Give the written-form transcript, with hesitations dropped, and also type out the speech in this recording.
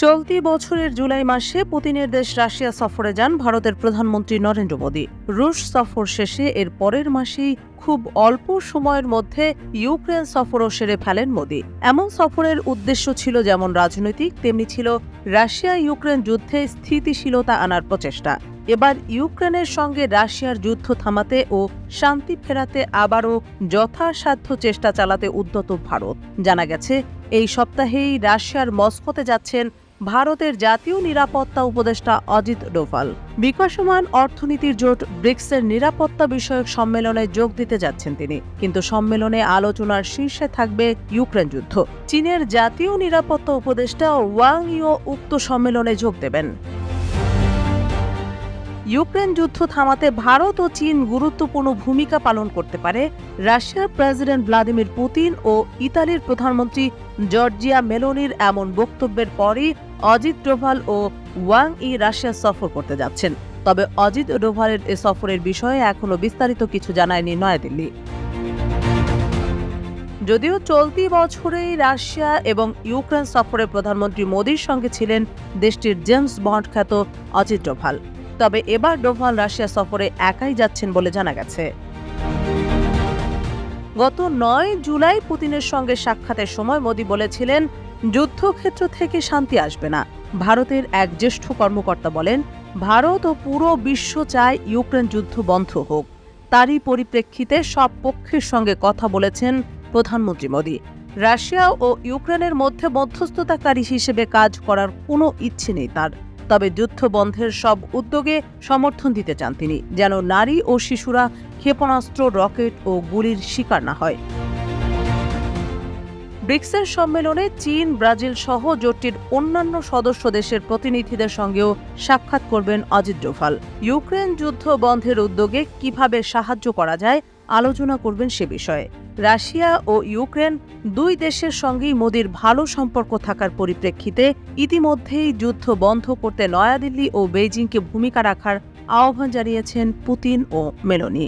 চলতি বছরের জুলাই মাসে পুতিনের দেশ রাশিয়া সফরে যান ভারতের প্রধানমন্ত্রী নরেন্দ্র মোদী। রুশ সফর শেষে এর পরের মাসেই খুব অল্প সময়ের মধ্যে ইউক্রেন সফরও সেরে ফেলেন মোদী। এমন সফরের উদ্দেশ্য ছিল যেমন রাজনৈতিক, তেমনি ছিল রাশিয়া ইউক্রেন যুদ্ধে স্থিতিশীলতা আনার প্রচেষ্টা। এবার ইউক্রেনের সঙ্গে রাশিয়ার যুদ্ধ থামাতে ও শান্তি ফেরাতে আবারও যথাসাধ্য চেষ্টা চালাতে উদ্যত ভারত। জানা গেছে, এই সপ্তাহেই রাশিয়ার মস্কোতে যাচ্ছেন ভারতের জাতীয় নিরাপত্তা উপদেষ্টা অজিত ডোভাল। বিকাশমান অর্থনীতির জোট ব্রিক্সের নিরাপত্তা বিষয়ক সম্মেলনে যোগ দিতে যাচ্ছেন তিনি। কিন্তু সম্মেলনে আলোচনার শীর্ষে থাকবে ইউক্রেন যুদ্ধ। চীনের জাতীয় নিরাপত্তা উপদেষ্টা ওয়াং ইও উক্ত সম্মেলনে যোগ দেবেন। ইউক্রেন যুদ্ধ থামাতে ভারত ও চীন গুরুত্বপূর্ণ ভূমিকা পালন করতে পারে। রাশিয়ার প্রেসিডেন্ট ভ্লাদিমির পুতিন ও ইতালির প্রধানমন্ত্রী জর্জিয়া মেলোনির এমন বক্তব্যের পরই অজিত ডোভাল ও ওয়াং ই রাশিয়া সফর করতে যাচ্ছেন। তবে অজিত ডোভালের এ সফরের বিষয়ে এখনও বিস্তারিত কিছু জানায়নি নয়াদিল্লি। যদিও চলতি বছরেই রাশিয়া এবং ইউক্রেন সফরে প্রধানমন্ত্রী মোদীর সঙ্গে ছিলেন দেশটির জেমস বন্ড খ্যাত অজিত ডোভাল, তবে এবার ডোভাল রাশিয়া সফরে একাই যাচ্ছেন বলে জানা গেছে। গত 9 জুলাই পুতিনের সঙ্গে সাক্ষাতের সময় মোদী বলেছিলেন, যুদ্ধক্ষেত্র থেকে শান্তি আসবে না। ভারতের এক জ্যেষ্ঠ কর্মকর্তা বলেন, ভারত ও পুরো বিশ্ব চায় ইউক্রেন যুদ্ধ বন্ধ হোক। তারই পরিপ্রেক্ষিতে সব পক্ষের সঙ্গে কথা বলেছেন প্রধানমন্ত্রী মোদী। রাশিয়া ও ইউক্রেনের মধ্যে মধ্যস্থতাকারী হিসেবে কাজ করার কোনো ইচ্ছে নেই তার। তবে যুদ্ধ বন্ধের সব উদ্যোগে সমর্থন দিতে চান তিনি, যেন নারী ও শিশুরা ক্ষেপণাস্ত্র, রকেট ও গুলির শিকার না হয়। ব্রিক্সের সম্মেলনে চীন, ব্রাজিল সহ জোটটির অন্যান্য সদস্য দেশের প্রতিনিধিদের সঙ্গেও সাক্ষাৎ করবেন অজিত ডোভাল। ইউক্রেন যুদ্ধ বন্ধের উদ্যোগে কিভাবে সাহায্য করা যায় আলোচনা করবেন সে বিষয়ে। রাশিয়া ও ইউক্রেন দুই দেশের সঙ্গেই মোদীর ভালো সম্পর্ক থাকার পরিপ্রেক্ষিতে ইতিমধ্যেই যুদ্ধ বন্ধ করতে নয়াদিল্লি ও বেইজিংকে ভূমিকা রাখার আহ্বান জানিয়েছেন পুতিন ও মেলোনি।